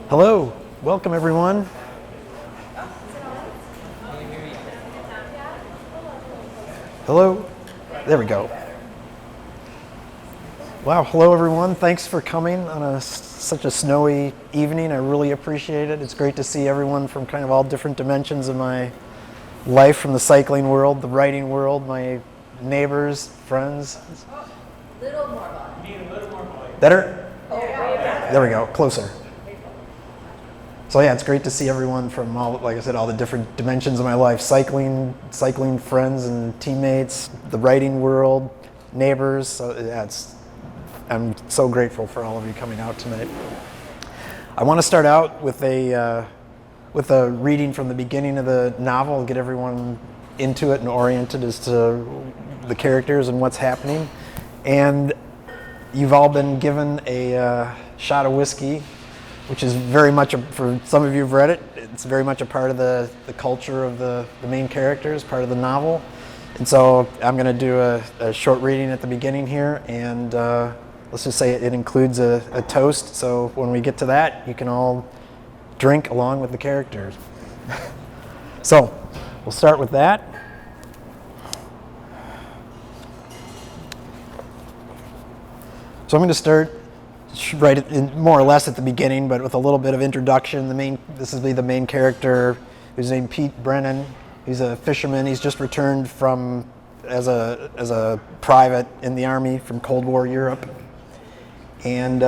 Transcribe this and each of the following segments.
Hello, welcome everyone. Hello, there we go. Wow, hello everyone. Thanks for coming on such a snowy evening. I really appreciate it. It's great to see everyone from kind of all different dimensions of my life, from the cycling world, the writing world, my neighbors, friends. Little more volume. You need a little more volume. Better? Oh, yeah. There we go, closer. So yeah, it's great to see everyone from all, like I said, all the different dimensions of my life. Cycling friends and teammates, the writing world, neighbors. So yeah, I'm so grateful for all of you coming out tonight. I want to start out with a reading from the beginning of the novel, get everyone into it and oriented as to the characters and what's happening. And you've all been given a shot of whiskey, which is very much, for some of you who've read it, it's very much a part of the culture of the main characters, part of the novel. And so I'm going to do a short reading at the beginning here, and let's just say it includes a toast. So when we get to that, you can all drink along with the characters. So we'll start with that. So I'm going to start right more or less at the beginning, but with a little bit of introduction. This will be the main character, who's named Pete Brennan. He's a fisherman. He's just returned from as a private in the Army from Cold War Europe, and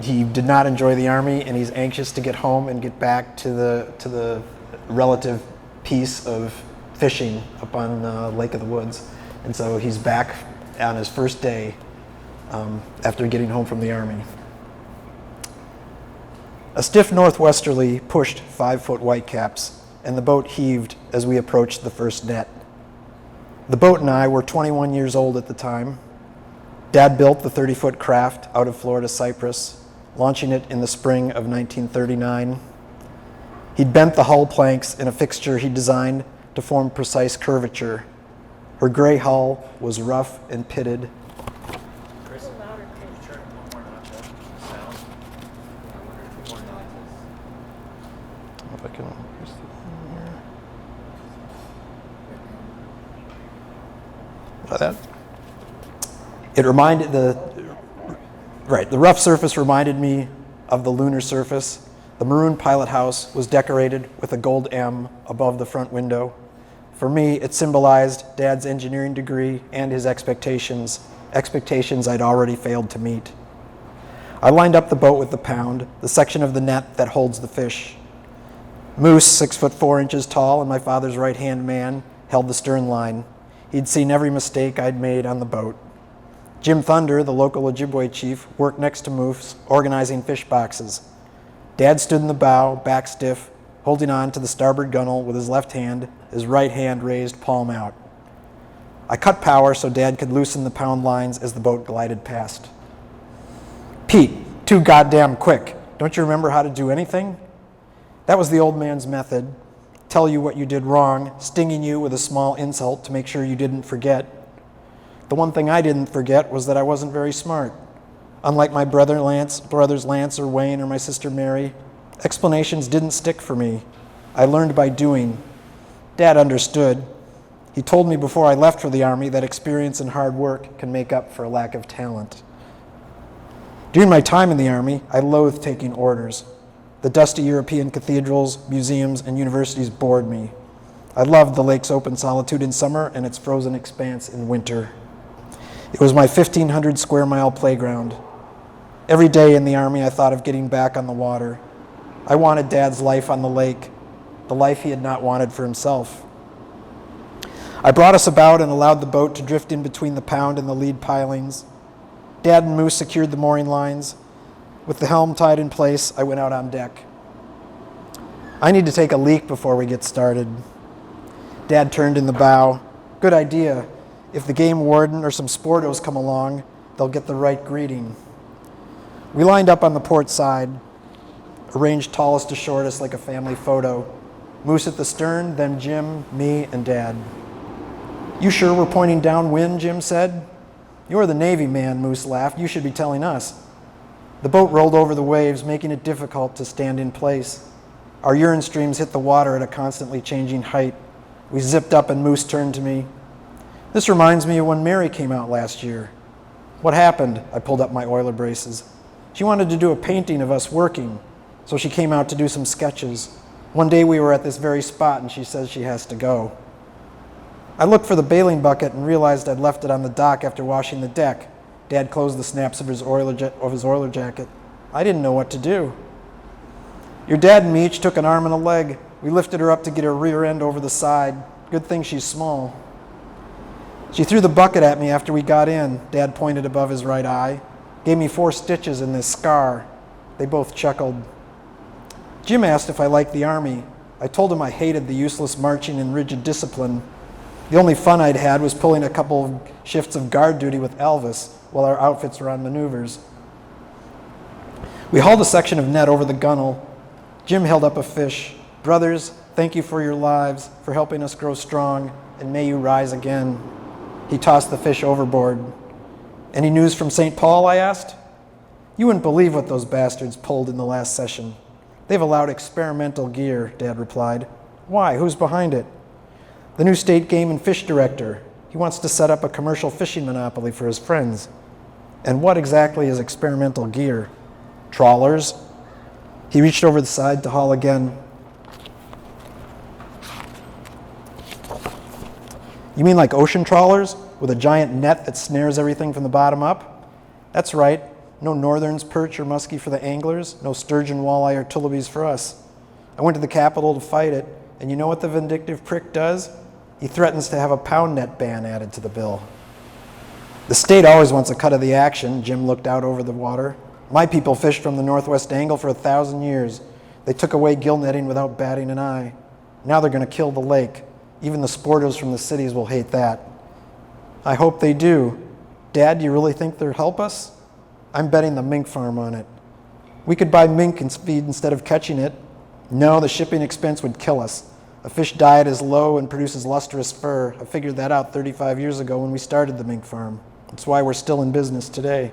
he did not enjoy the Army, and he's anxious to get home and get back to the relative peace of fishing up on Lake of the Woods. And so he's back on his first day after getting home from the Army. A stiff northwesterly pushed 5-foot whitecaps, and the boat heaved as we approached the first net. The boat and I were 21 years old at the time. Dad built the 30-foot craft out of Florida cypress, launching it in the spring of 1939. He'd bent the hull planks in a fixture he designed to form precise curvature. Her gray hull was rough and pitted. That. It reminded the rough surface reminded me of the lunar surface. The maroon pilot house was decorated with a gold M above the front window. For me, it symbolized Dad's engineering degree and his expectations I'd already failed to meet. I lined up the boat with the pound, the section of the net that holds the fish. Moose, 6'4" tall, and my father's right-hand man, held the stern line. He'd seen every mistake I'd made on the boat. Jim Thunder, the local Ojibwe chief, worked next to Moose, organizing fish boxes. Dad stood in the bow, back stiff, holding on to the starboard gunwale with his left hand, his right hand raised, palm out. I cut power so Dad could loosen the pound lines as the boat glided past. "Pete, too goddamn quick. Don't you remember how to do anything?" That was the old man's method. Tell you what you did wrong, stinging you with a small insult to make sure you didn't forget. The one thing I didn't forget was that I wasn't very smart. Unlike my brothers Lance or Wayne or my sister Mary, explanations didn't stick for me. I learned by doing. Dad understood. He told me before I left for the Army that experience and hard work can make up for a lack of talent. During my time in the Army, I loathed taking orders. The dusty European cathedrals, museums, and universities bored me. I loved the lake's open solitude in summer and its frozen expanse in winter. It was my 1,500 square mile playground. Every day in the Army, I thought of getting back on the water. I wanted Dad's life on the lake, the life he had not wanted for himself. I brought us about and allowed the boat to drift in between the pound and the lead pilings. Dad and Moose secured the mooring lines. With the helm tied in place, I went out on deck. "I need to take a leak before we get started." Dad turned in the bow. "Good idea. If the game warden or some sportos come along, they'll get the right greeting." We lined up on the port side, arranged tallest to shortest like a family photo. Moose at the stern, then Jim, me, and Dad. "You sure we're pointing downwind?" Jim said. "You're the Navy man," Moose laughed. "You should be telling us." The boat rolled over the waves, making it difficult to stand in place. Our urine streams hit the water at a constantly changing height. We zipped up and Moose turned to me. This reminds me of when Mary came out last year. What happened? I pulled up my oiler braces. She wanted to do a painting of us working, so she came out to do some sketches. One day we were at this very spot and she says she has to go. I looked for the bailing bucket and realized I'd left it on the dock after washing the deck. Dad closed the snaps of his oiler jacket. I didn't know what to do. Your dad and me each took an arm and a leg. We lifted her up to get her rear end over the side. Good thing she's small. She threw the bucket at me after we got in. Dad pointed above his right eye. Gave me 4 stitches in this scar. They both chuckled. Jim asked if I liked the Army. I told him I hated the useless marching and rigid discipline. The only fun I'd had was pulling a couple of shifts of guard duty with Elvis while our outfits were on maneuvers. We hauled a section of net over the gunnel. Jim held up a fish. Brothers, thank you for your lives, for helping us grow strong, and may you rise again. He tossed the fish overboard. Any news from St. Paul, I asked. You wouldn't believe what those bastards pulled in the last session. They've allowed experimental gear, Dad replied. Why? Who's behind it? The new state game and fish director. He wants to set up a commercial fishing monopoly for his friends. And what exactly is experimental gear? Trawlers? He reached over the side to haul again. You mean like ocean trawlers with a giant net that snares everything from the bottom up? That's right. No northerns, perch, or muskie for the anglers. No sturgeon, walleye, or tullibes for us. I went to the Capitol to fight it, and you know what the vindictive prick does? He threatens to have a pound net ban added to the bill. The state always wants a cut of the action. Jim looked out over the water. My people fished from the northwest angle for 1,000 years. They took away gill netting without batting an eye. Now they're going to kill the lake. Even the sporters from the cities will hate that. I hope they do. Dad, do you really think they'll help us? I'm betting the mink farm on it. We could buy mink and feed instead of catching it. No, the shipping expense would kill us. A fish diet is low and produces lustrous fur. I figured that out 35 years ago when we started the mink farm. That's why we're still in business today.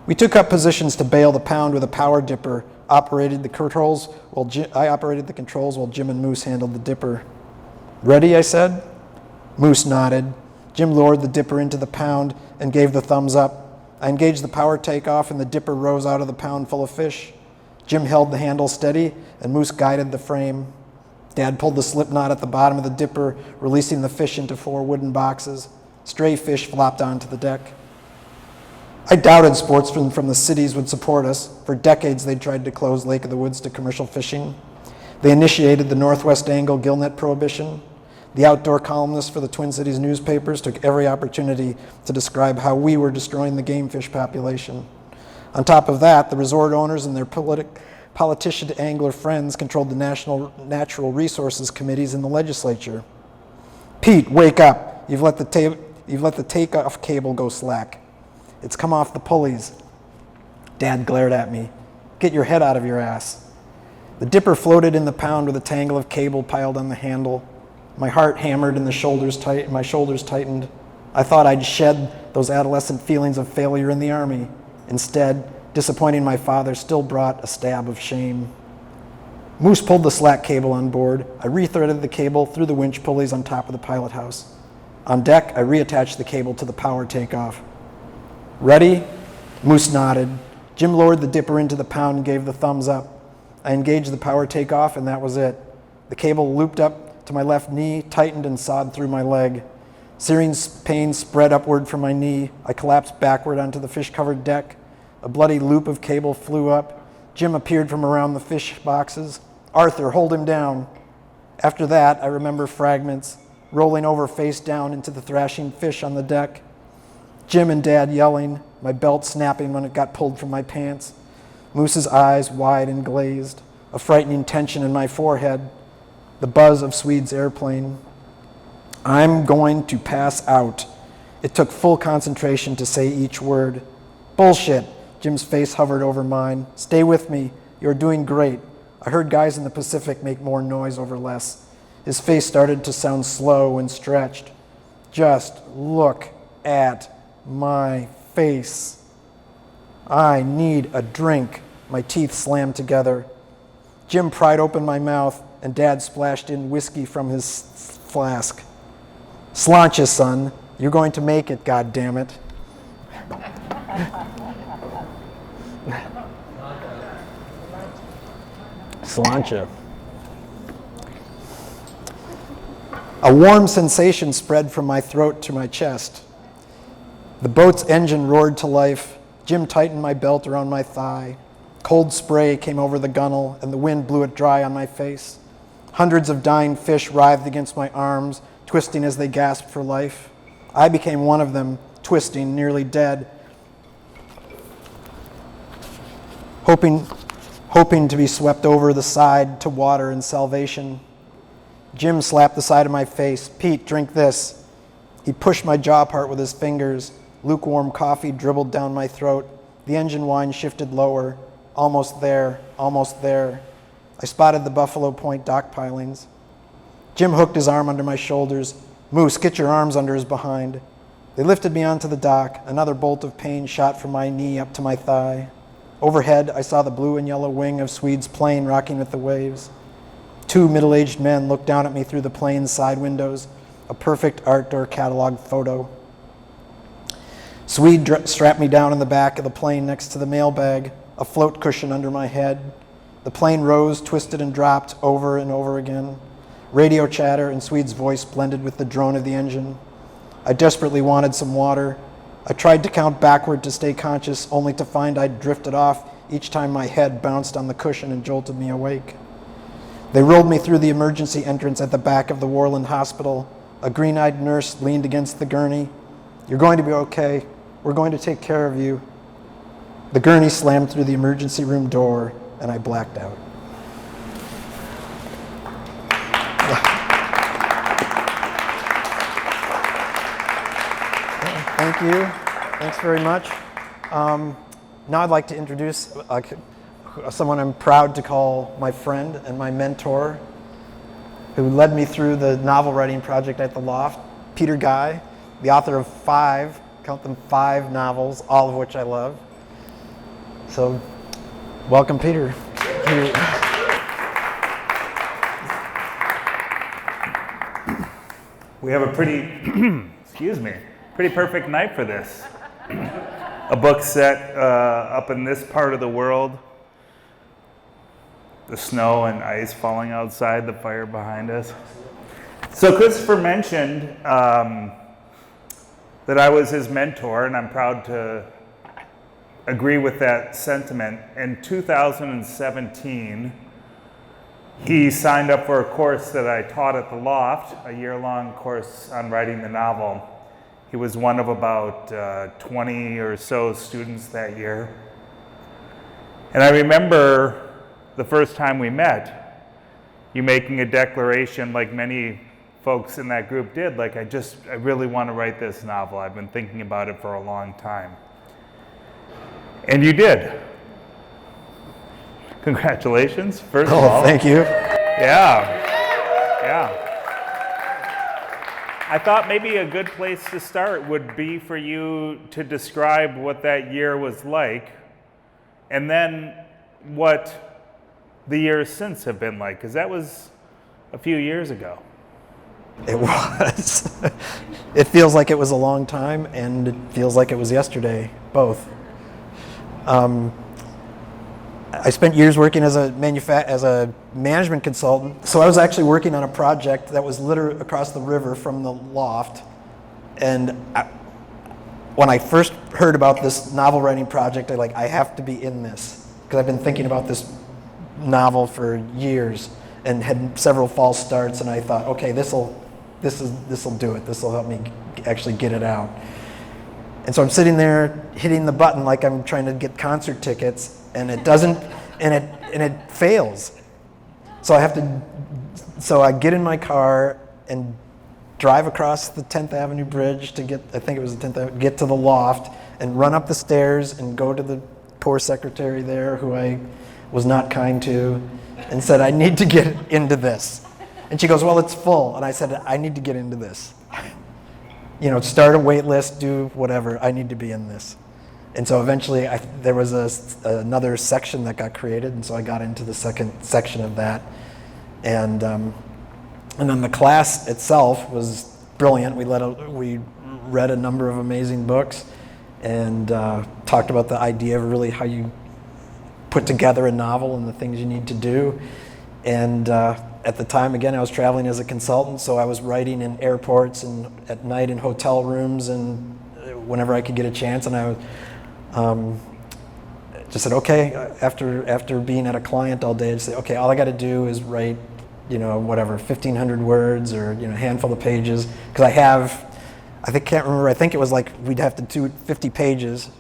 We took up positions to bail the pound with a power dipper. I operated the controls while Jim and Moose handled the dipper. Ready, I said. Moose nodded. Jim lowered the dipper into the pound and gave the thumbs up. I engaged the power takeoff and the dipper rose out of the pound full of fish. Jim held the handle steady and Moose guided the frame. Dad pulled the slip knot at the bottom of the dipper, releasing the fish into 4 wooden boxes. Stray fish flopped onto the deck. I doubted sportsmen from the cities would support us. For decades they'd tried to close Lake of the Woods to commercial fishing. They initiated the Northwest Angle gill net prohibition. The outdoor columnists for the Twin Cities newspapers took every opportunity to describe how we were destroying the game fish population. On top of that, the resort owners and their politician angler friends controlled the National Natural Resources Committees in the legislature. Pete, wake up. You've let the takeoff cable go slack. It's come off the pulleys. Dad glared at me. Get your head out of your ass. The dipper floated in the pound with a tangle of cable piled on the handle. My heart hammered and my shoulders tightened. I thought I'd shed those adolescent feelings of failure in the Army. Instead, disappointing my father still brought a stab of shame. Moose pulled the slack cable on board. I rethreaded the cable through the winch pulleys on top of the pilot house. On deck, I reattached the cable to the power takeoff. Ready? Moose nodded. Jim lowered the dipper into the pound and gave the thumbs up. I engaged the power takeoff, and that was it. The cable looped up to my left knee, tightened and sawed through my leg. Searing pain spread upward from my knee. I collapsed backward onto the fish-covered deck. A bloody loop of cable flew up. Jim appeared from around the fish boxes. Arthur, hold him down. After that, I remember fragments, rolling over face down into the thrashing fish on the deck. Jim and Dad yelling, my belt snapping when it got pulled from my pants. Moose's eyes wide and glazed, a frightening tension in my forehead, the buzz of Swede's airplane. I'm going to pass out. It took full concentration to say each word. Bullshit. Jim's face hovered over mine. Stay with me. You're doing great. I heard guys in the Pacific make more noise over less. His face started to sound slow and stretched. Just look at my face. I need a drink. My teeth slammed together. Jim pried open my mouth, and Dad splashed in whiskey from his flask. Sláinte, son. You're going to make it, goddammit. Sláinte. A warm sensation spread from my throat to my chest. The boat's engine roared to life. Jim tightened my belt around my thigh. Cold spray came over the gunwale, and the wind blew it dry on my face. Hundreds of dying fish writhed against my arms, twisting as they gasped for life. I became one of them, twisting, nearly dead, hoping to be swept over the side to water and salvation. Jim slapped the side of my face. Pete, drink this. He pushed my jaw apart with his fingers. Lukewarm coffee dribbled down my throat. The engine whine shifted lower. Almost there, almost there. I spotted the Buffalo Point dock pilings. Jim hooked his arm under my shoulders. Moose, get your arms under his behind. They lifted me onto the dock. Another bolt of pain shot from my knee up to my thigh. Overhead, I saw the blue and yellow wing of Swede's plane rocking with the waves. Two middle-aged men looked down at me through the plane's side windows, a perfect outdoor catalog photo. Swede strapped me down in the back of the plane next to the mailbag, a float cushion under my head. The plane rose, twisted, and dropped over and over again. Radio chatter and Swede's voice blended with the drone of the engine. I desperately wanted some water. I tried to count backward to stay conscious, only to find I'd drifted off each time my head bounced on the cushion and jolted me awake. They rolled me through the emergency entrance at the back of the Warland Hospital. A green-eyed nurse leaned against the gurney. You're going to be okay. We're going to take care of you. The gurney slammed through the emergency room door, and I blacked out. Thank you. Thanks very much. Now I'd like to introduce someone I'm proud to call my friend and my mentor, who led me through the novel writing project at the Loft, Peter Geye, the author of 5 novels, all of which I love. So, welcome, Peter. We have a pretty perfect night for this. A book set up in this part of the world. The snow and ice falling outside, the fire behind us. So Christopher mentioned that I was his mentor, and I'm proud to agree with that sentiment. In 2017, he signed up for a course that I taught at the Loft, a year-long course on writing the novel. He was one of about 20 or so students that year. And I remember the first time we met, you making a declaration like many folks in that group did, like I really want to write this novel. I've been thinking about it for a long time. And you did. Congratulations, first of all. Thank you. Yeah. I thought maybe a good place to start would be for you to describe what that year was like, and then what the years since have been like, because that was a few years ago. It was. It feels like it was a long time, and it feels like it was yesterday, both. I spent years working as a management consultant. So I was actually working on a project that was literally across the river from the Loft. And when I first heard about this novel writing project, I have to be in this, because I've been thinking about this novel for years and had several false starts. And I thought, okay, this'll do it. This will help me actually get it out. And so I'm sitting there hitting the button like I'm trying to get concert tickets, and it doesn't, and it fails. So I get in my car and drive across the 10th Avenue Bridge to get to the Loft, and run up the stairs and go to the poor secretary there, who I was not kind to, and said, I need to get into this. And she goes, well, it's full. And I said, I need to get into this. Start a wait list, do whatever. I need to be in this. And so eventually there was another section that got created, and so I got into the second section of that. And then the class itself was brilliant. We read a number of amazing books and talked about the idea of really how you put together a novel and the things you need to do. And at the time, again, I was traveling as a consultant, so I was writing in airports and at night in hotel rooms and whenever I could get a chance. And I just said, okay, after being at a client all day, I'd say, okay, all I got to do is write, 1,500 words or a handful of pages, because I think it was like we'd have to do 50 pages,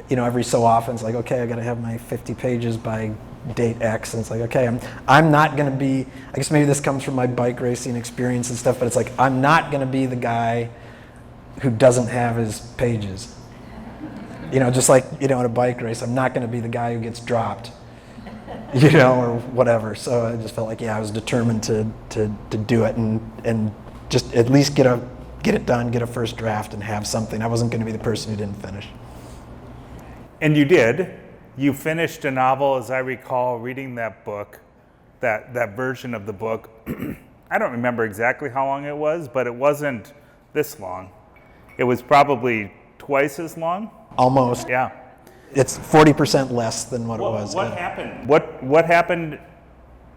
every so often. It's like, okay, I got to have my 50 pages by date X, and it's like, okay, I'm not going to be, I guess maybe this comes from my bike racing experience and stuff, but it's like, I'm not going to be the guy who doesn't have his pages. Just like, in a bike race, I'm not going to be the guy who gets dropped, or whatever. So I just felt like, I was determined to do it and just at least get it done, get a first draft and have something. I wasn't going to be the person who didn't finish. And you did. You finished a novel, as I recall, reading that book, that version of the book. I don't remember exactly how long it was, but it wasn't this long. It was probably twice as long. Almost. Yeah. It's 40% less than what it was. What happened? What happened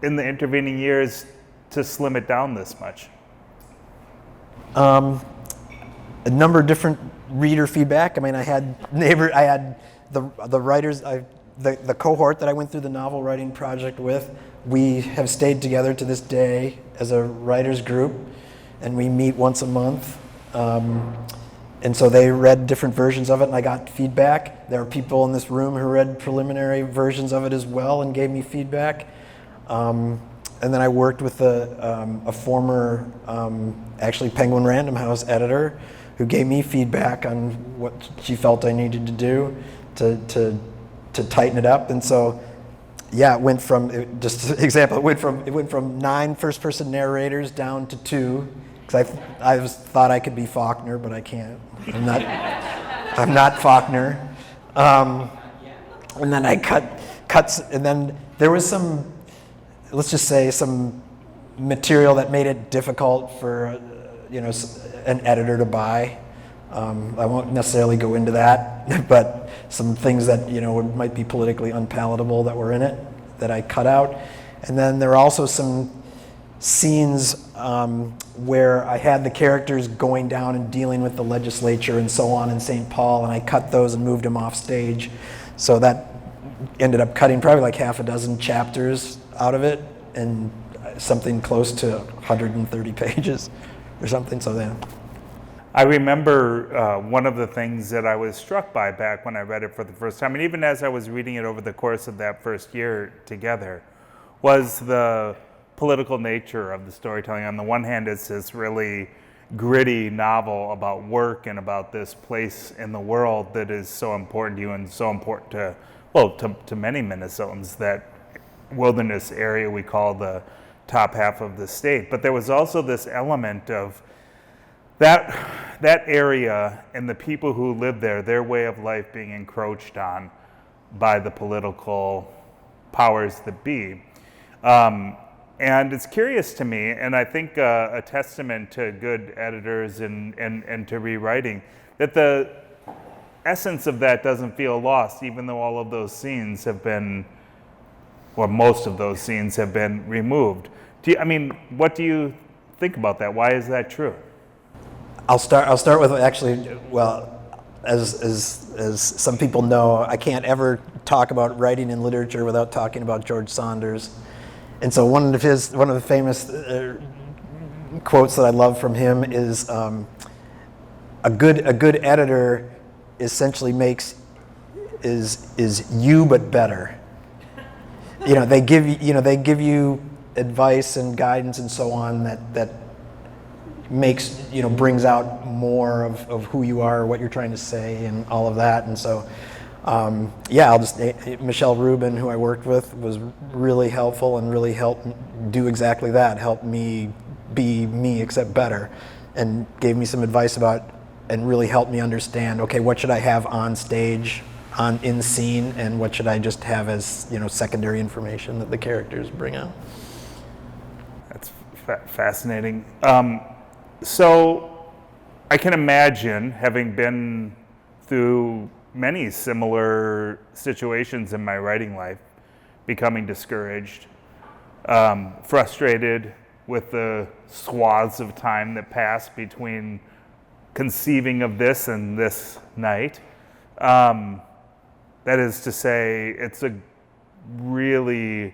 in the intervening years to slim it down this much? A number of different reader feedback. I had the writers, the cohort that I went through the novel writing project with. We have stayed together to this day as a writers group, and we meet once a month. And so they read different versions of it, and I got feedback. There are people in this room who read preliminary versions of it as well and gave me feedback. And then I worked with a former, actually Penguin Random House editor who gave me feedback on what she felt I needed to do to tighten it up. And so, it went from, just an example, it went from 9 first-person narrators down to 2. Because I thought I could be Faulkner, but I can't. I'm not Faulkner. And then I cuts, and then there was some, let's just say, some material that made it difficult for an editor to buy. I won't necessarily go into that, but some things that might be politically unpalatable that were in it that I cut out. And then there are also some scenes where I had the characters going down and dealing with the legislature and so on in St. Paul, and I cut those and moved them off stage. So that ended up cutting probably like half a dozen chapters out of it, and something close to 130 pages or something. So then, I remember one of the things that I was struck by back when I read it for the first time, and even as I was reading it over the course of that first year together, was the political nature of the storytelling. On the one hand, it's this really gritty novel about work and about this place in the world that is so important to you and so important to many Minnesotans, that wilderness area we call the top half of the state. But there was also this element of that area and the people who live there, their way of life being encroached on by the political powers that be. And it's curious to me, and I think a testament to good editors and to rewriting, that the essence of that doesn't feel lost, even though all of those scenes have been, or most of those scenes have been removed. What do you think about that? Why is that true? I'll start with, actually, well, as some people know, I can't ever talk about writing in literature without talking about George Saunders. And so one of the famous quotes that I love from him is, a good editor essentially is you but better. They give you advice and guidance and so on that makes, brings out more of who you are, what you're trying to say, and all of that. And so Michelle Rubin, who I worked with, was really helpful and really helped do exactly that, helped me be me except better, and gave me some advice about and really helped me understand, okay, what should I have on stage, in scene, and what should I just have as, secondary information that the characters bring out. That's fascinating. So I can imagine, having been through many similar situations in my writing life, becoming discouraged, frustrated with the swaths of time that passed between conceiving of this and this night. That is to say, it's a really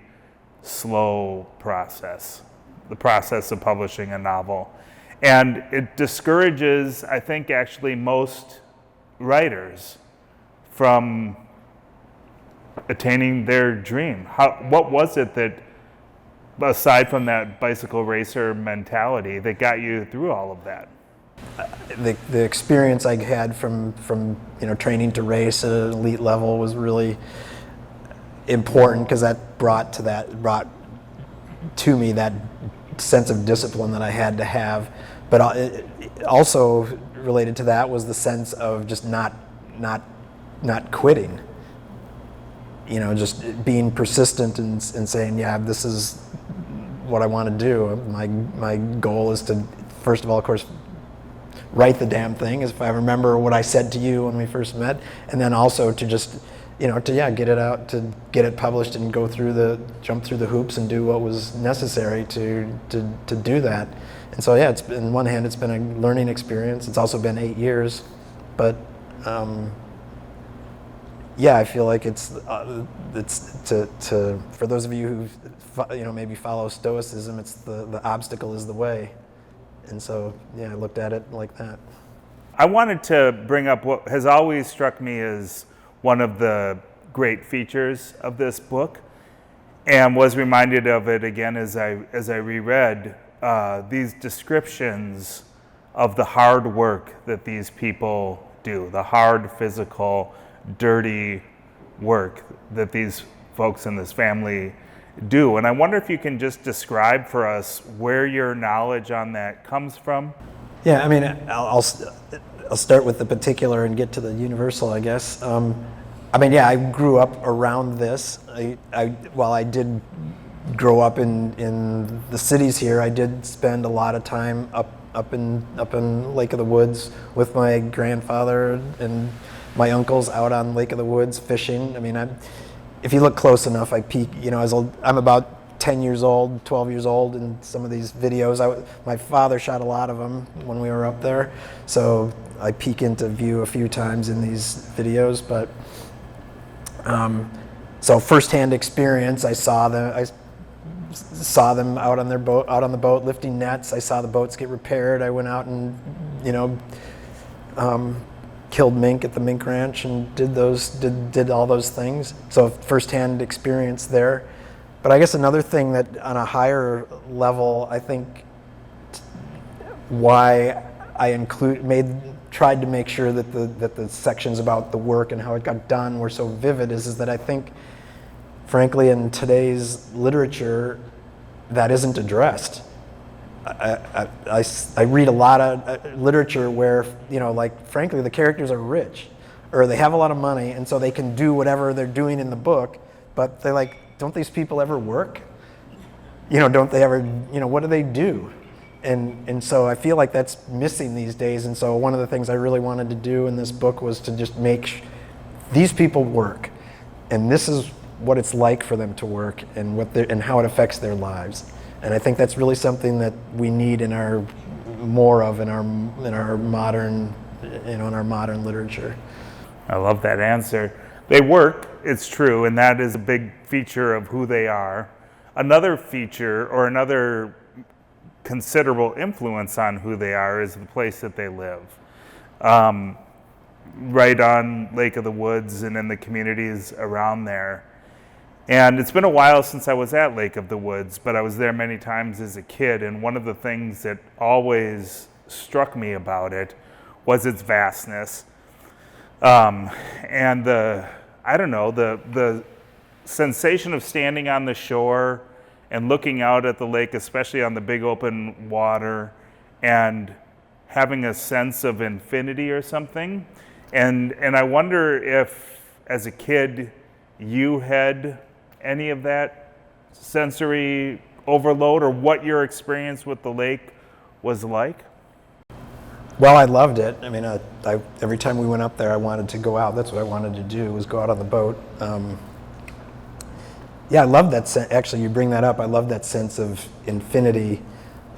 slow process, the process of publishing a novel. And it discourages, I think, actually most writers from attaining their dream. What was it that, aside from that bicycle racer mentality, that got you through all of that? The experience I had from training to race at an elite level was really important, because that brought to me that sense of discipline that I had to have. But it also related to that was the sense of just not quitting. Just being persistent and saying, yeah, this is what I want to do. My goal is to, first of all, of course, write the damn thing, as if I remember what I said to you when we first met, and then also to just, get it out, to get it published and jump through the hoops and do what was necessary to do that. And so, yeah, it's been, on one hand, it's been a learning experience. It's also been 8 years, but yeah, I feel like it's for those of you who maybe follow Stoicism, it's the obstacle is the way. And so, yeah, I looked at it like that. I wanted to bring up what has always struck me as one of the great features of this book, and was reminded of it again as I reread these descriptions of the hard work that these people do, the hard, physical, dirty work that these folks in this family do. And I wonder if you can just describe for us where your knowledge on that comes from. Yeah, I mean, I'll start with the particular and get to the universal, I guess. I grew up around this. While I did grow up in the cities here, I did spend a lot of time up in Lake of the Woods with my grandfather and my uncles out on Lake of the Woods fishing. I mean, if you look close enough, I peek, I'm about 10 years old, 12 years old in some of these videos. My father shot a lot of them when we were up there, so I peek into view a few times in these videos. But so firsthand experience, I saw them out on their boat, out on the boat lifting nets. I saw the boats get repaired. I went out and killed mink at the mink ranch and did all those things. So firsthand experience there. But I guess another thing that on a higher level, I think why I tried to make sure that the sections about the work and how it got done were so vivid is that I think, frankly, in today's literature, that isn't addressed. I read a lot of literature where, frankly, the characters are rich, or they have a lot of money, and so they can do whatever they're doing in the book, but they're like, don't these people ever work? Don't they ever, what do they do? And so I feel like that's missing these days, and so one of the things I really wanted to do in this book was to just make these people work, and this is what it's like for them to work, and how it affects their lives. And I think that's really something that we need in our modern literature. I love that answer. They work, it's true, and that is a big feature of who they are. Another feature, or another considerable influence on who they are, is the place that they live. Right on Lake of the Woods and in the communities around there. And it's been a while since I was at Lake of the Woods, but I was there many times as a kid, and one of the things that always struck me about it was its vastness. And the sensation of standing on the shore and looking out at the lake, especially on the big open water, and having a sense of infinity or something. And I wonder if, as a kid, you had any of that sensory overload, or what your experience with the lake was like? Well, I loved it. I mean, every time we went up there, I wanted to go out. That's what I wanted to do, was go out on the boat. Yeah, I love that sense. Actually, you bring that up. I love that sense of infinity.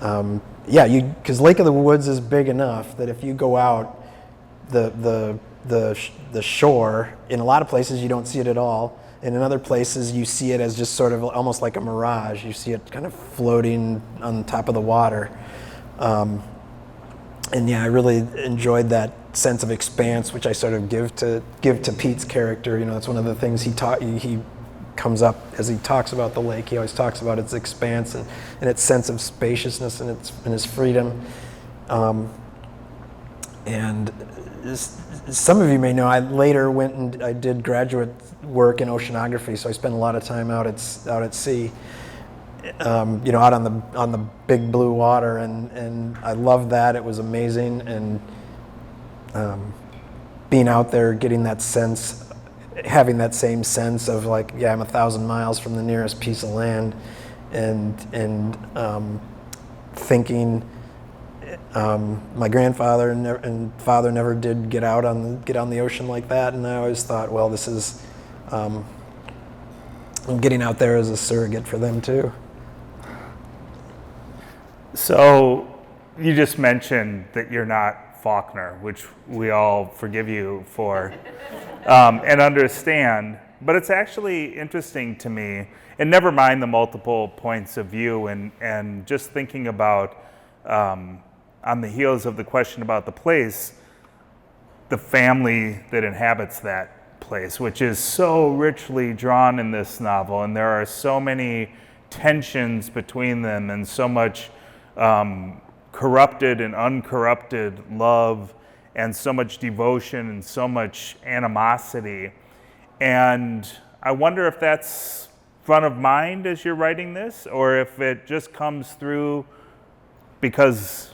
Yeah, because Lake of the Woods is big enough that if you go out, the shore, in a lot of places you don't see it at all. And in other places you see it as just sort of almost like a mirage. You see it kind of floating on top of the water. And yeah, I really enjoyed that sense of expanse, which I sort of give to Pete's character. You know, it's one of the things he comes up as he talks about the lake. He always talks about its expanse and its sense of spaciousness and its freedom. And some of you may know, I later went and I did graduate work in oceanography, so I spent a lot of time out at sea, you know, out on the big blue water, and I loved that. It was amazing, and being out there, getting that sense, having that same sense of like, yeah, I'm 1,000 miles from the nearest piece of land, and thinking. My grandfather and father never did get on the ocean like that, and I always thought, well, this is I'm getting out there as a surrogate for them too. So you just mentioned that you're not Faulkner, which we all forgive you for and understand, but it's actually interesting to me, and never mind the multiple points of view, and just thinking about on the heels of the question about the place, the family that inhabits that place, which is so richly drawn in this novel, and there are so many tensions between them, and so much corrupted and uncorrupted love, and so much devotion, and so much animosity. And I wonder if that's front of mind as you're writing this, or if it just comes through because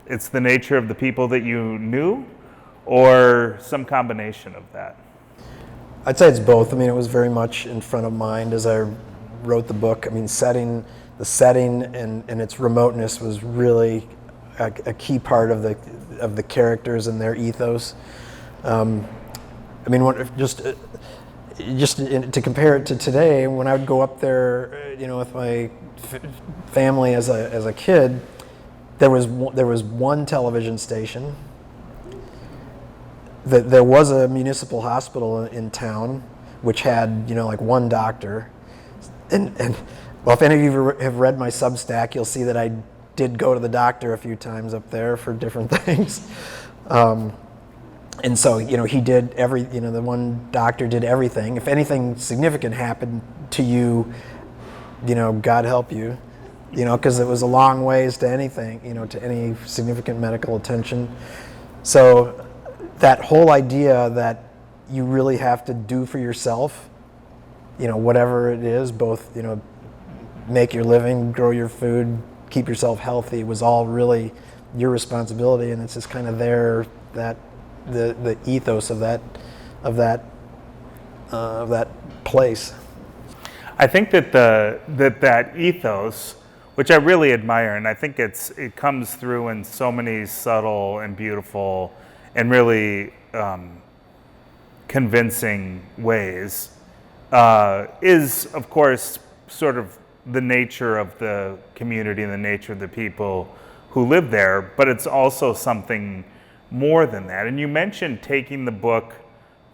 it's the nature of the people that you knew, or some combination of that? I'd say it's both. I mean, it was very much in front of mind as I wrote the book. I mean, the setting and its remoteness was really a key part of the characters and their ethos. I mean, just to compare it to today, when I would go up there, you know, with my family as a kid, there was one television station. There was a municipal hospital in town, which had, you know, like one doctor. And well, if any of you have read my Substack, you'll see that I did go to the doctor a few times up there for different things. And so, you know, the one doctor did everything. If anything significant happened to you, you know, God help you. You know, because it was a long ways to anything, you know, to any significant medical attention. So that whole idea that you really have to do for yourself, you know, whatever it is, both, you know, make your living, grow your food, keep yourself healthy, was all really your responsibility. And it's just kind of there, that the ethos of that place. I think that that ethos, which I really admire, and I think it comes through in so many subtle and beautiful and really convincing ways, is of course sort of the nature of the community and the nature of the people who live there, but it's also something more than that. And you mentioned taking the book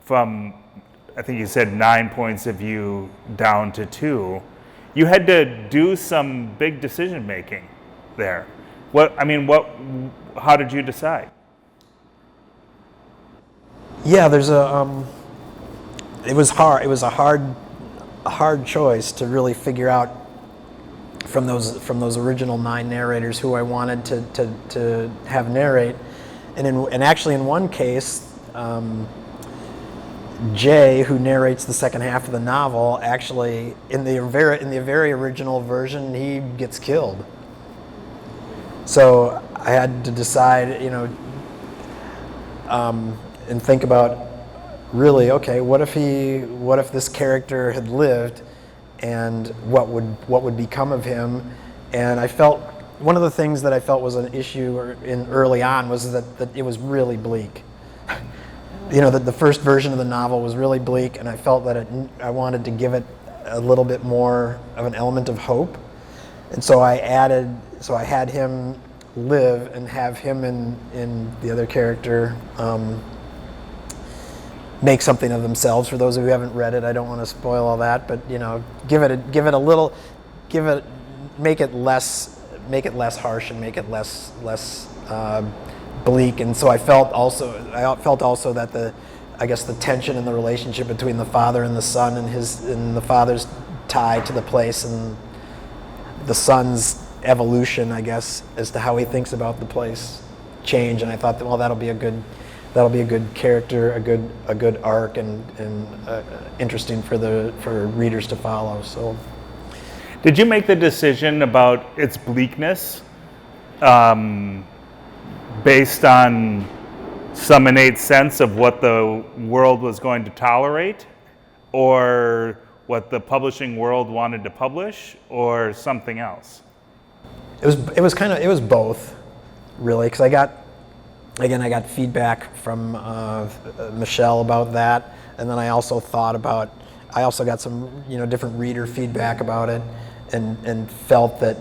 from, I think you said 9 points of view down to 2. You had to do some big decision making there. How did you decide? Yeah, it was hard. It was a hard choice to really figure out from those original 9 narrators who I wanted to have narrate. And actually in one case, Jay, who narrates the second half of the novel, actually in the very original version, he gets killed. So I had to decide, and think about really, okay, what if this character had lived, and what would become of him? And I felt one of the things that I felt was an issue in early on was that it was really bleak. That the first version of the novel was really bleak, and I felt that I wanted to give it a little bit more of an element of hope, and so I had him live and have him in the other character make something of themselves. For those who haven't read it, I don't want to spoil all that, but make it less harsh and make it less bleak. And so I felt also that the tension in the relationship between the father and the son, and the father's tie to the place, and the son's evolution, I guess, as to how he thinks about the place change. And I thought that, well, that'll be a good character, a good arc, and interesting for readers to follow. So, did you make the decision about its bleakness based on some innate sense of what the world was going to tolerate, or what the publishing world wanted to publish, or something else? It was both, really, because I got feedback from Michelle about that, and then I also got some different reader feedback about it, and felt that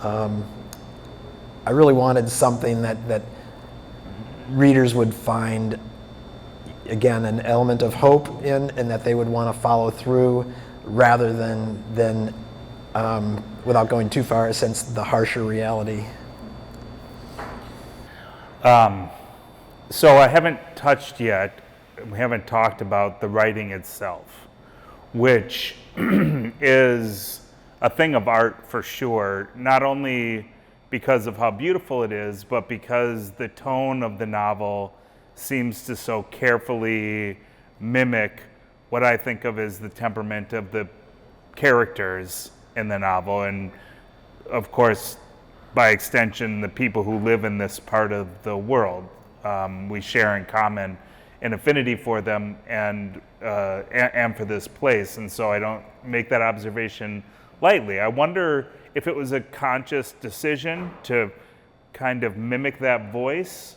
I really wanted something that readers would find, again, an element of hope in, and that they would want to follow through, rather than without going too far, a sense of the harsher reality. So I haven't touched yet, we haven't talked about the writing itself, which is a thing of art for sure, not only because of how beautiful it is, but because the tone of the novel seems to so carefully mimic what I think of as the temperament of the characters in the novel, and of course, by extension, the people who live in this part of the world. We share in common an affinity for them and for this place, and so I don't make that observation lightly. I wonder if it was a conscious decision to kind of mimic that voice,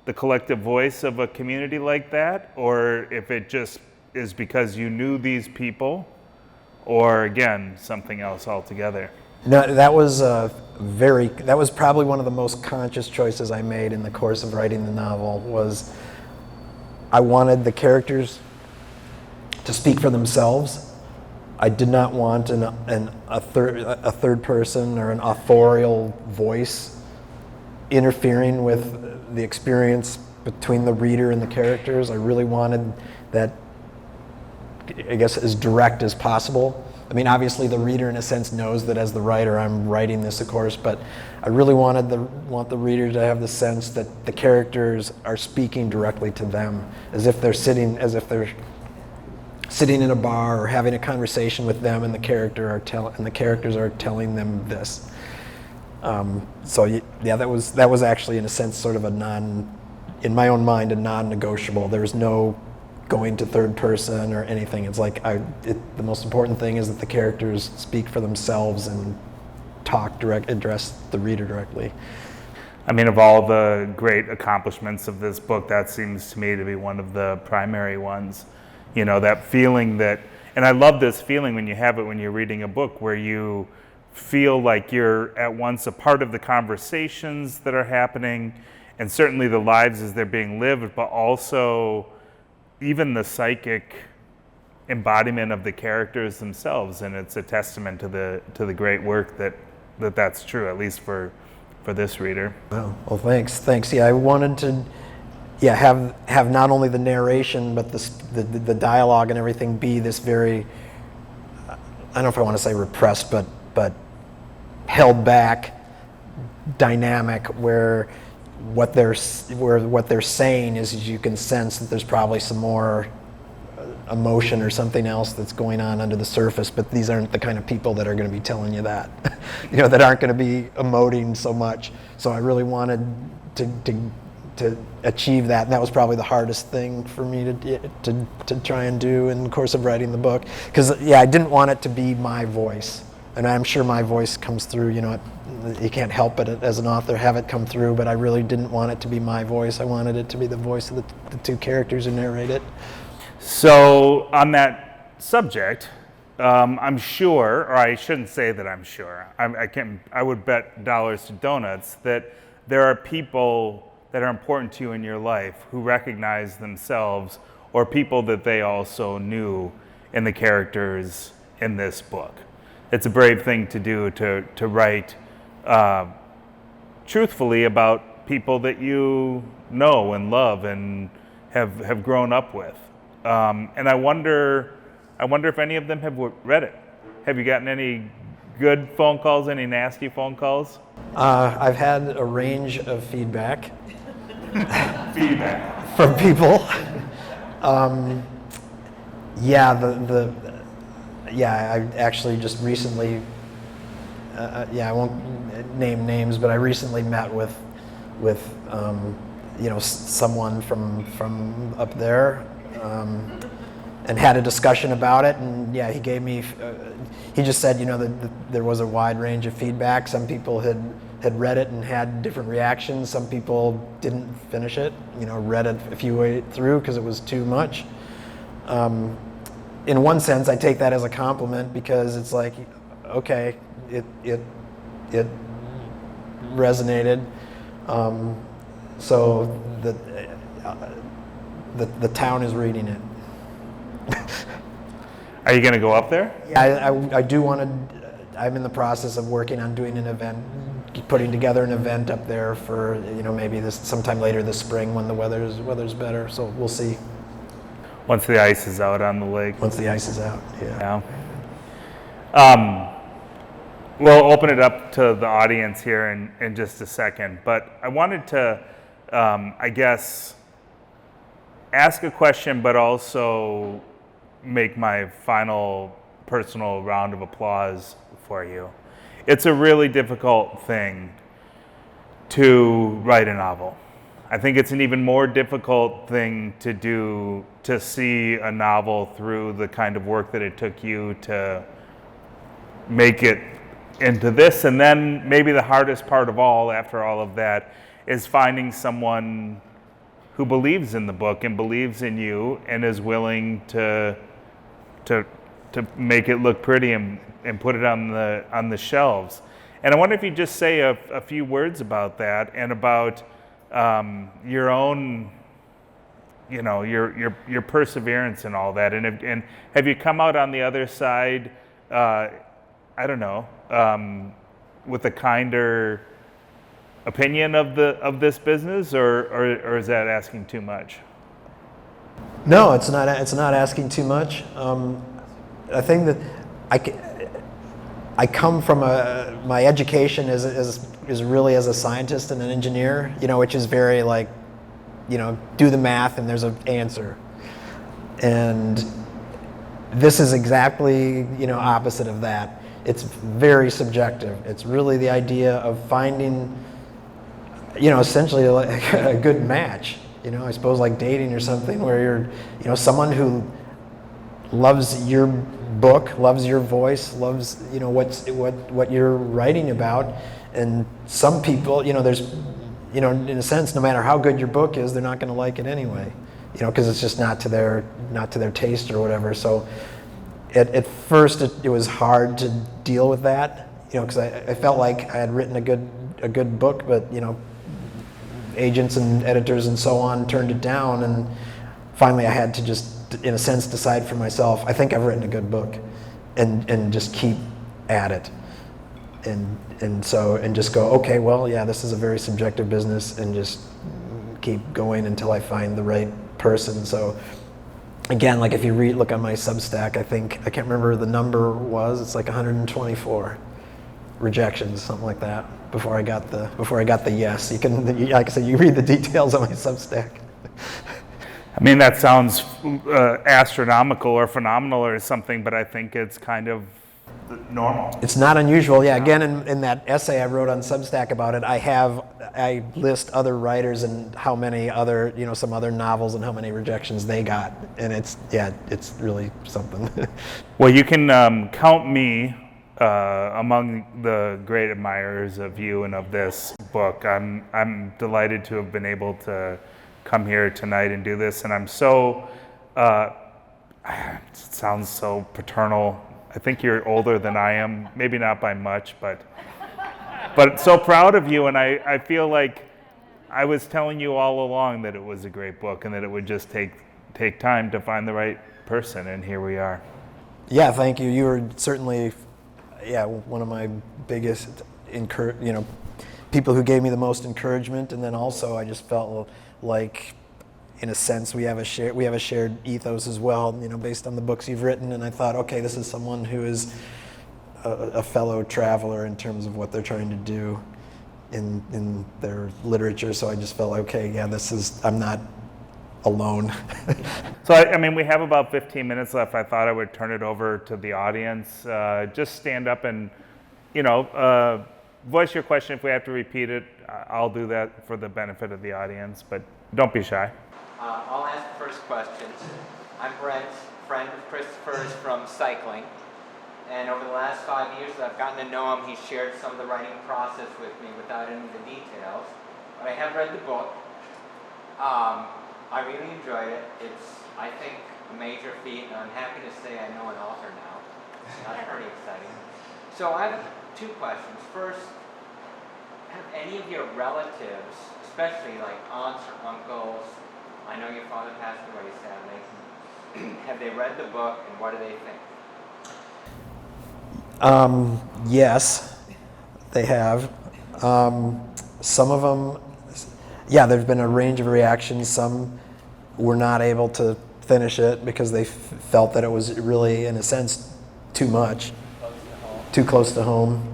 the collective voice of a community like that, or if it just is because you knew these people, or again, something else altogether. No, that was probably one of the most conscious choices I made in the course of writing the novel. Was I wanted the characters to speak for themselves. I did not want a third person or an authorial voice interfering with the experience between the reader and the characters. I really wanted that, I guess, as direct as possible. I mean, obviously the reader in a sense knows that as the writer I'm writing this, of course, but I really want the reader to have the sense that the characters are speaking directly to them, as if they're sitting in a bar or having a conversation with them, and the characters are telling them this. So yeah, that was actually in a sense sort of in my own mind, a non-negotiable. There's no going to third person or anything. It's like the most important thing is that the characters speak for themselves and address the reader directly. I mean, of all the great accomplishments of this book, that seems to me to be one of the primary ones. That feeling and I love this feeling when you have it when you're reading a book, where you feel like you're at once a part of the conversations that are happening, and certainly the lives as they're being lived, but also even the psychic embodiment of the characters themselves. And it's a testament to the great work that's true, at least for this reader. Well, thanks. Yeah, I wanted to have not only the narration, but the dialogue and everything be this very, I don't know if I want to say repressed, but held back dynamic, where what they're saying is, you can sense that there's probably some more emotion or something else that's going on under the surface, but these aren't the kind of people that are going to be telling you that, that aren't going to be emoting so much. So I really wanted to achieve that, and that was probably the hardest thing for me to try and do in the course of writing the book, because I didn't want it to be my voice, and I'm sure my voice comes through. You can't help it as an author have it come through, but I really didn't want it to be my voice. I wanted it to be the voice of the two characters who narrate it. So on that subject, I'm sure, or I shouldn't say that I'm sure, I would bet dollars to donuts that there are people that are important to you in your life who recognize themselves, or people that they also knew in the characters in this book. It's a brave thing to do, to write truthfully about people that you know and love and have grown up with. And I wonder if any of them have read it. Have you gotten any good phone calls, any nasty phone calls? I've had a range of feedback. Feedback. From people. I actually just recently, I won't name names, but I recently met with someone from up there, and had a discussion about it. And he gave me, he just said, that there was a wide range of feedback. Some people had read it and had different reactions. Some people didn't finish it, read it a few way through because it was too much. In one sense, I take that as a compliment, because it's like, okay, it resonated. So the town is reading it. Are you going to go up there? Yeah, I do want to. I'm in the process of working on doing an event, putting together an event up there for maybe sometime later this spring when the weather's better. So we'll see. Once the ice is out on the lake. Once the ice is out, yeah. We'll open it up to the audience here in just a second, but I wanted to, ask a question, but also make my final personal round of applause for you. It's a really difficult thing to write a novel. I think it's an even more difficult thing to do, to see a novel through the kind of work that it took you to make it into this. And then maybe the hardest part of all, after all of that, is finding someone who believes in the book and believes in you and is willing to make it look pretty and put it on the shelves. And I wonder if you just say a few words about that and about your own, your perseverance and all that. And have you come out on the other side, with a kinder opinion of this business, or is that asking too much? No, it's not asking too much. I think that I come from my education is really as a scientist and an engineer, which is very do the math and there's an answer. And this is exactly, opposite of that. It's very subjective. It's really the idea of finding, essentially a good match. I suppose like dating or something, where you're, someone who loves your book, loves your voice, loves, what you're writing about. And some people, there's, in a sense, no matter how good your book is, they're not going to like it anyway, because it's just not to their taste or whatever. So at first it was hard to deal with that, because I felt like I had written a good book, but agents and editors and so on turned it down, and finally I had to just, in a sense, decide for myself, I think I've written a good book, and just keep at it, and just go, okay, well, yeah, this is a very subjective business, and just keep going until I find the right person. So again, like if you look on my Substack, I can't remember the number was, it's like 124 rejections, something like that, before I got the yes. You can, like I said, you read the details on my Substack. I mean, that sounds astronomical or phenomenal or something, but I think it's kind of normal. It's not unusual. Yeah, again, in that essay I wrote on Substack about it, I list other writers and how many other, some other novels and how many rejections they got. And it's really something. Well, you can count me among the great admirers of you and of this book. I'm delighted to have been able to come here tonight and do this, and I'm so, it sounds so paternal. I think you're older than I am, maybe not by much, but so proud of you, and I feel like I was telling you all along that it was a great book and that it would just take time to find the right person, and here we are. Yeah, thank you. You were certainly, one of my biggest, people who gave me the most encouragement, and then also I just felt like, in a sense, we have a shared ethos as well, based on the books you've written, and I thought, okay, this is someone who is a fellow traveler in terms of what they're trying to do in their literature, so I just felt, okay, I'm not alone. So, I mean, we have about 15 minutes left. I thought I would turn it over to the audience. Just stand up and, voice your question. If we have to repeat it, I'll do that for the benefit of the audience, but don't be shy. I'll ask the first question. I'm Brent, friend of Christopher's from cycling, and over the last 5 years that I've gotten to know him, he's shared some of the writing process with me without any of the details, but I have read the book. I really enjoyed it. It's, I think, a major feat, and I'm happy to say I know an author now. That's pretty exciting. So I have two questions. First, have any of your relatives, especially like aunts or uncles, I know your father passed away sadly, have they read the book and what do they think? Yes, they have. Some of them, there's been a range of reactions. Some were not able to finish it because they felt that it was really, in a sense, too much, too close to home.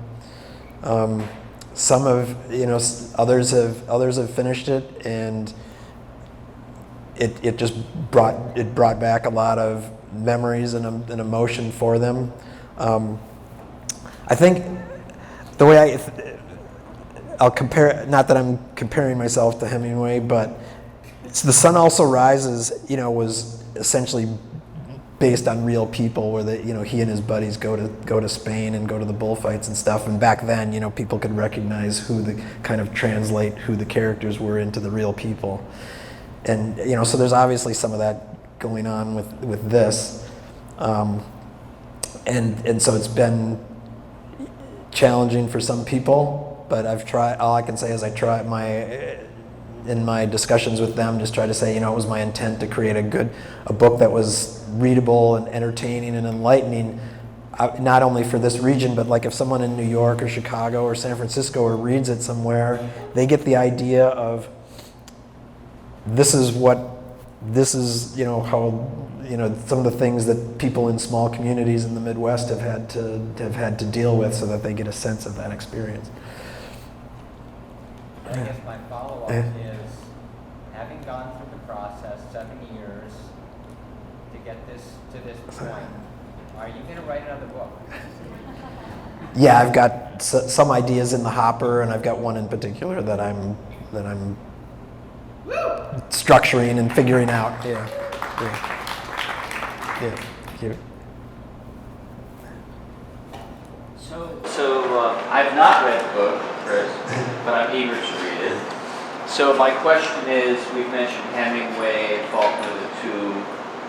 Some have, others have finished it, and it just brought back a lot of memories and emotion for them. I think the way I'll compare, not that I'm comparing myself to Hemingway, but The Sun Also Rises, was essentially based on real people, where he and his buddies go to Spain and go to the bullfights and stuff. And back then, people could recognize translate who the characters were into the real people. And so there's obviously some of that going on with this, and so it's been challenging for some people. But I've tried. All I can say is in my discussions with them, just try to say, it was my intent to create a book that was readable and entertaining and enlightening, not only for this region, but like if someone in New York or Chicago or San Francisco or reads it somewhere, they get the idea of this is how some of the things that people in small communities in the Midwest have had to deal with, so that they get a sense of that experience. I guess my follow-up is, having gone through the process 7 years to get to this point, are you going to write another book? Yeah, I've got some ideas in the hopper, and I've got one in particular that I'm structuring and figuring out. Yeah. Thank you. So I've not read the book, Chris, but I'm eager to read it. So my question is, we've mentioned Hemingway, Faulkner, the two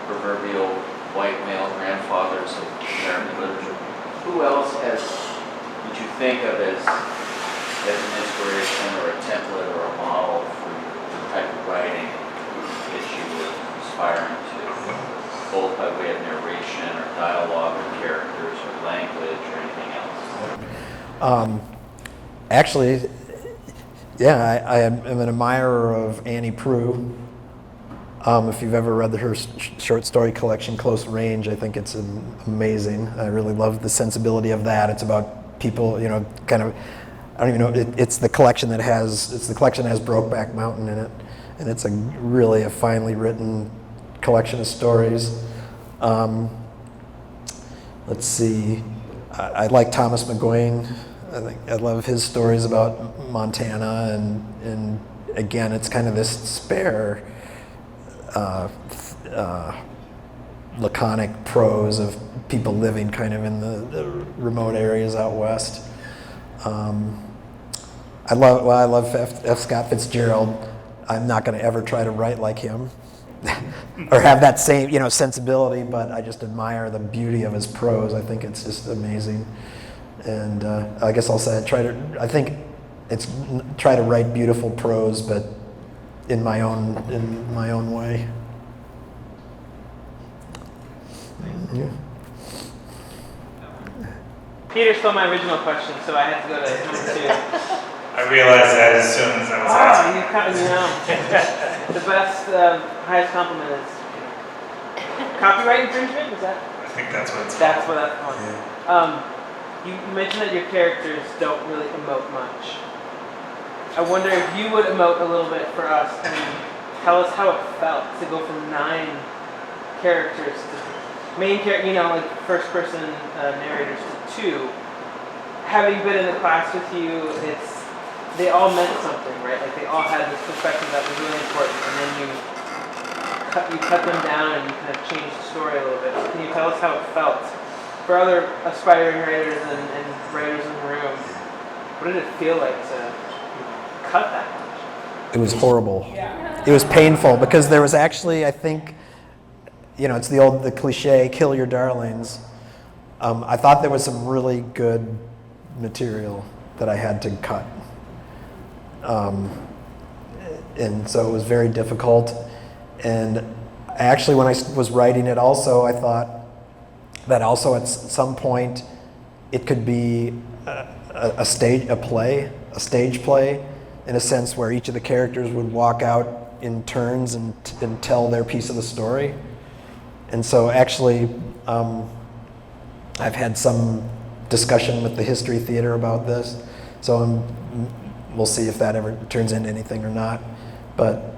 proverbial white male grandfathers of American literature. Who else would you think of as an inspiration or a template or a model for the type of writing that you were aspiring to, both by way of narration or dialogue or characters or language or anything else? Actually, I am an admirer of Annie Proulx. If you've ever read her short story collection, Close Range, I think it's amazing. I really love the sensibility of that. It's about people, I don't even know, it's the collection that has Brokeback Mountain in it. And it's really a finely written collection of stories. Let's see. I like Thomas McGuane. I love his stories about Montana, and again, it's kind of this spare, laconic prose of people living kind of in the remote areas out west. I love F. Scott Fitzgerald. I'm not going to ever try to write like him or have that same, sensibility, but I just admire the beauty of his prose. I think it's just amazing. And I guess I'll say try to write beautiful prose, but in my own way. Yeah. Peter stole my original question, so I had to go to number 2. I realized that as soon as I was asking. The best, highest compliment is copyright infringement. Is that? I think that's what it's That's what that's called. You mentioned that your characters don't really emote much. I wonder if you would emote a little bit for us and tell us how it felt to go from 9 characters to main character, like first person narrators to 2. Having been in the class with you, they all meant something, right? Like they all had this perspective that was really important, and then you cut them down and you kind of changed the story a little bit. So can you tell us how it felt for other aspiring writers and writers in the room? What did it feel like to cut that much? It was horrible. It was painful because there was actually, I think, it's the cliche, kill your darlings. I thought there was some really good material that I had to cut. And so it was very difficult. And actually, when I was writing it also, I thought that also at some point it could be a stage play, in a sense where each of the characters would walk out in turns and tell their piece of the story. And so actually, I've had some discussion with the History Theater about this. So we'll see if that ever turns into anything or not. But,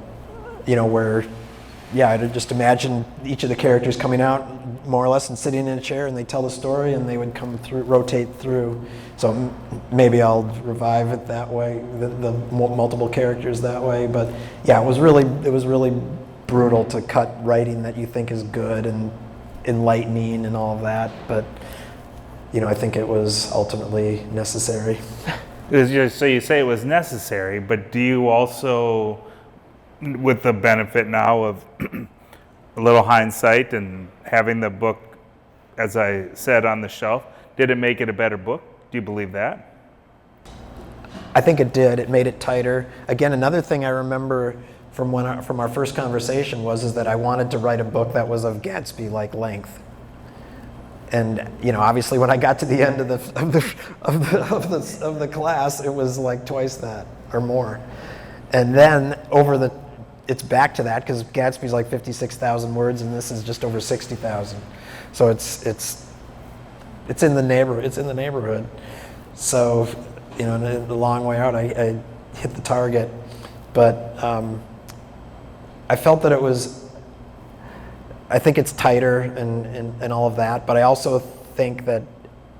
I'd just imagine each of the characters coming out more or less and sitting in a chair, and they tell the story and they would come through, rotate through. So maybe I'll revive it that way, the multiple characters that way. But yeah, it was really brutal to cut writing that you think is good and enlightening and all of that. But, I think it was ultimately necessary. So you say it was necessary, but do you also, with the benefit now of a little hindsight and having the book, as I said, on the shelf, did it make it a better book? Do you believe that? I think it did. It made it tighter. Again, another thing I remember from our first conversation is that I wanted to write a book that was of Gatsby-like length. And obviously, when I got to the end of the class, it was like twice that or more. And then it's back to that because Gatsby's like 56,000 words, and this is just over 60,000. So it's in the neighborhood. So a long way out, I hit the target, but I felt that it was. I think it's tighter and all of that, but I also think that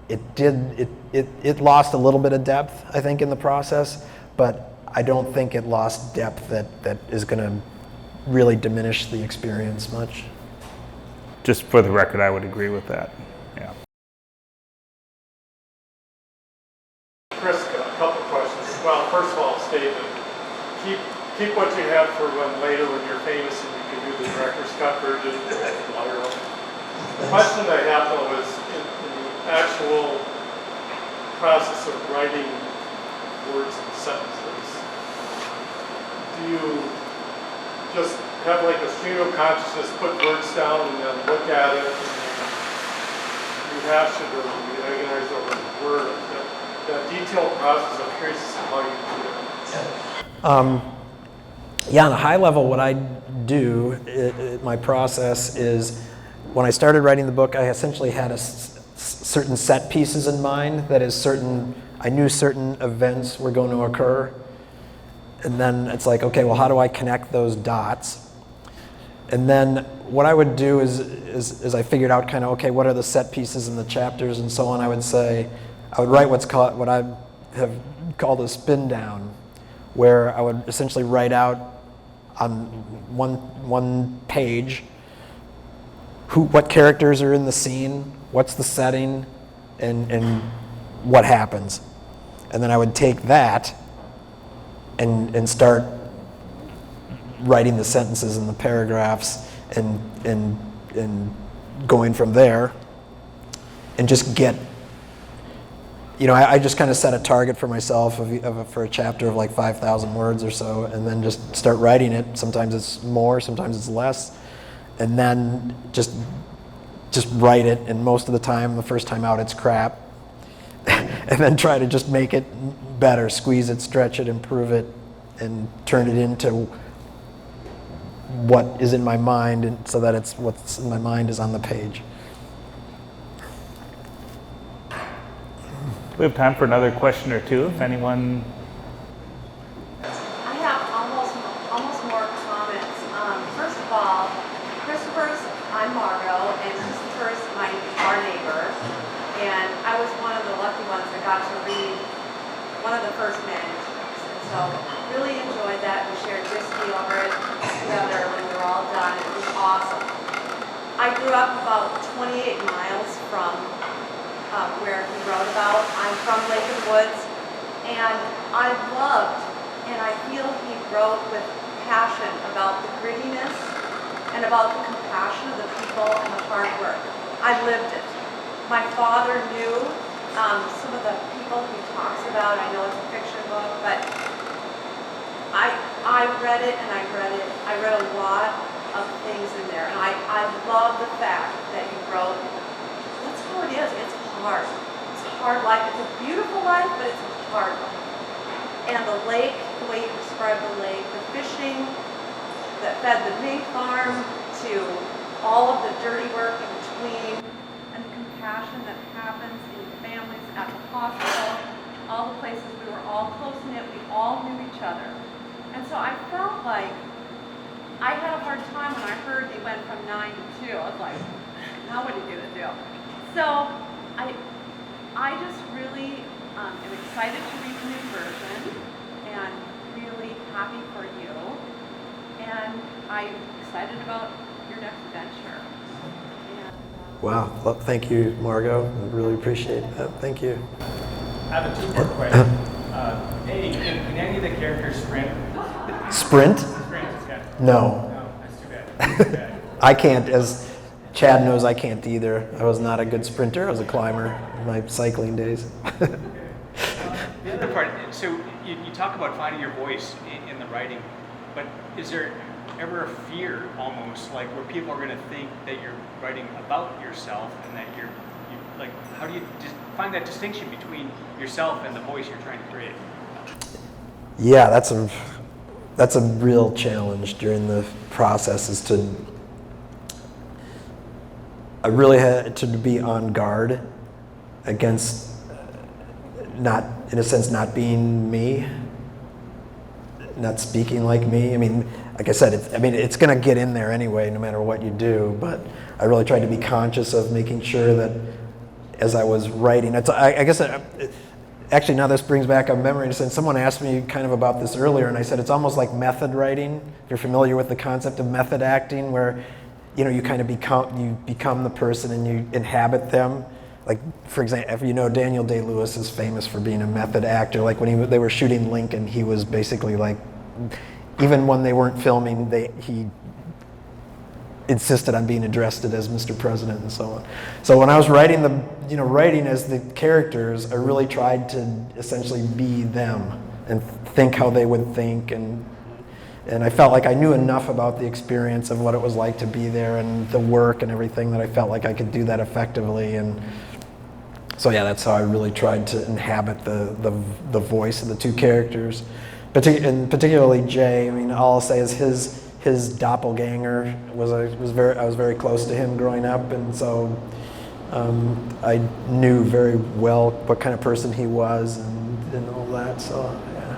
it lost a little bit of depth, I think, in the process, but I don't think it lost depth that is going to really diminish the experience much. Just for the record, I would agree with that. Yeah. Chris, a couple questions. Well, first of all, statement. Keep what you have for when you're famous and you can do the director's cut version. The question I have though is in the actual process of writing words and sentences, do you just have like a stream of consciousness, put words down and then look at it and rehash it or reorganize over the word? That detailed process, I'm curious as to how you do it. On a high level, what I do, my process is, when I started writing the book, I essentially had certain set pieces in mind. That is, I knew certain events were going to occur. And then it's like, okay, well, how do I connect those dots? And then what I would do is I figured out kind of, okay, what are the set pieces in the chapters and so on. I would write what I have called a spin down, where I would essentially write out on one page what characters are in the scene, what's the setting, and what happens. And then I would take that and start writing the sentences and the paragraphs and going from there, and just get, I just kind of set a target for myself for a chapter of like 5,000 words or so, and then just start writing it. Sometimes it's more, sometimes it's less, and then just write it. And most of the time, the first time out, it's crap, and then try to just make it better, squeeze it, stretch it, improve it, and turn it into what is in my mind, and so that it's what's in my mind is on the page. We have time for another question or two, if anyone. I have almost more comments. First of all, I'm Margot, and Christopher's our neighbor, and I was one of the lucky ones that got to read one of the first manuscripts, and so really enjoyed that. We shared whiskey over it together when we were all done. It was awesome. I grew up about 28 miles from where he wrote about. I'm from Lake and Woods, and I loved, and I feel he wrote with passion about the grittiness and about the compassion of the people and the hard work. I lived it. My father knew some of the people he talks about. I know it's a fiction book, but I read it and I read a lot of things in there, and I love the fact that he wrote, that's how it is. It's hard. It's a hard life. It's a beautiful life, but it's a hard life. And the lake, the way you describe the lake, the fishing that fed the mink farm, to all of the dirty work in between, and the compassion that happens in families at the hospital, all the places we were all close-knit, we all knew each other. And so I felt like I had a hard time when I heard he went from 9 to 2. I was like, now what are you going to do? So I just really am excited to read the new version, and really happy for you. And I'm excited about your next venture. Wow, well, thank you, Margot. I really appreciate that. Thank you. I have a two-part question. Can any of the characters sprint? Sprint? Sprint, yeah. No. No, that's too bad. That's too bad. I can't, as Chad knows, I can't either. I was not a good sprinter. I was a climber in my cycling days. The other part, so you talk about finding your voice in the writing, but is there ever a fear almost, like where people are going to think that you're writing about yourself, and that you're like, how do you find that distinction between yourself and the voice you're trying to create? Yeah, that's a real challenge during the process, is I really had to be on guard against not, in a sense, not being me, not speaking like me. I mean, like I said, it's going to get in there anyway, no matter what you do. But I really tried to be conscious of making sure that as I was writing, actually now this brings back a memory. Someone asked me kind of about this earlier, and I said it's almost like method writing. If you're familiar with the concept of method acting, where you kind of become the person and you inhabit them. Like, for example, if you know, Daniel Day-Lewis is famous for being a method actor. Like when they were shooting Lincoln, he was basically like, even when they weren't filming, he insisted on being addressed as Mr. President and so on. So when I was writing writing as the characters, I really tried to essentially be them and think how they would think, and I felt like I knew enough about the experience of what it was like to be there and the work and everything that I felt like I could do that effectively. And so yeah, that's how I really tried to inhabit the voice of the two characters, and particularly Jay. I mean, all I'll say is his doppelganger I was very close to him growing up, and so I knew very well what kind of person he was and all that. So yeah.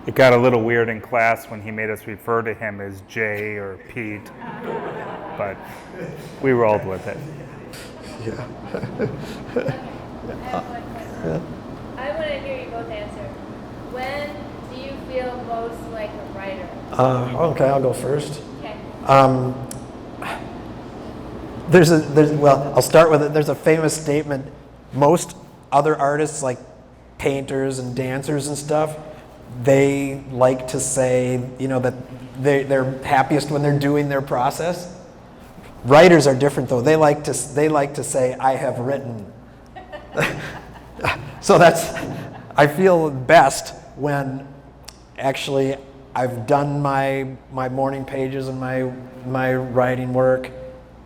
It got a little weird in class when he made us refer to him as Jay or Pete, but we rolled with it. I want to hear you both answer. When do you feel most like a writer? Okay, I'll go first. Okay. Well, I'll start with it. There's a famous statement. Most other artists, like painters and dancers and stuff, they like to say, that they're happiest when they're doing their process. Writers are different, though. They like to say, "I have written." So I feel best when actually I've done my morning pages and my writing work,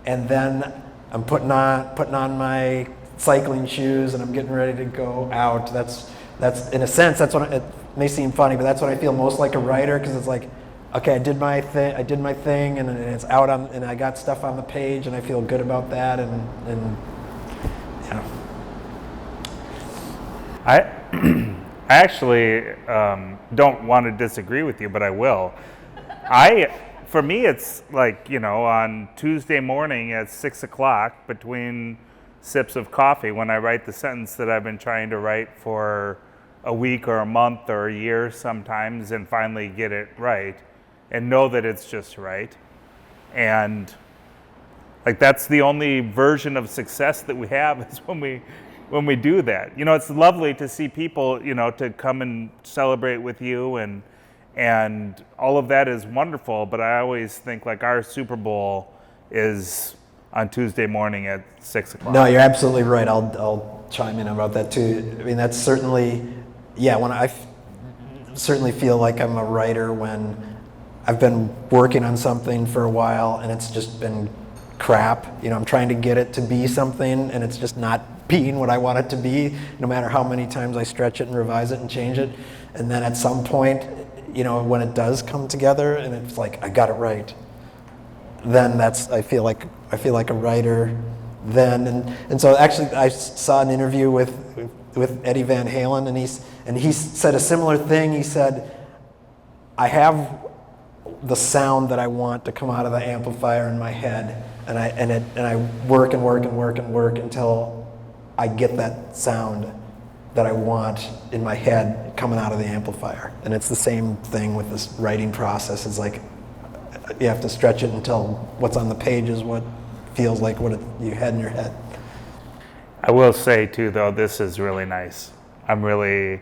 and then I'm putting on my cycling shoes and I'm getting ready to go out. That's in a sense, that's what it may seem funny, but that's when I feel most like a writer, because it's like, okay, I did my thing, and it's out and I got stuff on the page, and I feel good about that, and yeah. I actually don't want to disagree with you, but I will. For me, it's like, on Tuesday morning at 6 o'clock between sips of coffee when I write the sentence that I've been trying to write for a week or a month or a year sometimes, and finally get it right and know that it's just right. And like, that's the only version of success that we have, is when we do that. It's lovely to see people, to come and celebrate with you, and all of that is wonderful, but I always think like our Super Bowl is on Tuesday morning at 6 o'clock. No, you're absolutely right. I'll chime in about that too. I mean, that's certainly, when I certainly feel like I'm a writer when I've been working on something for a while and it's just been crap. I'm trying to get it to be something and it's just not being what I want it to be, no matter how many times I stretch it and revise it and change it. And then at some point, when it does come together and it's like, I got it right, then I feel like a writer then. And so actually I saw an interview with Eddie Van Halen, and he said a similar thing. He said, I have the sound that I want to come out of the amplifier in my head, and I work and work and work and work until I get that sound that I want in my head coming out of the amplifier. And it's the same thing with this writing process. It's like, you have to stretch it until what's on the page is what feels like what you had in your head. I will say too, though, this is really nice. I'm really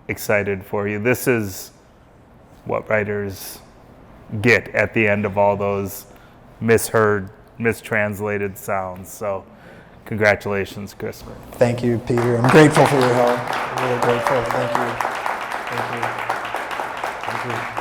excited for you. This is what writers get at the end of all those misheard, mistranslated sounds. So congratulations, Christopher. Thank you, Peter. I'm grateful for your help. I'm really grateful. Thank you. Thank you. Thank you.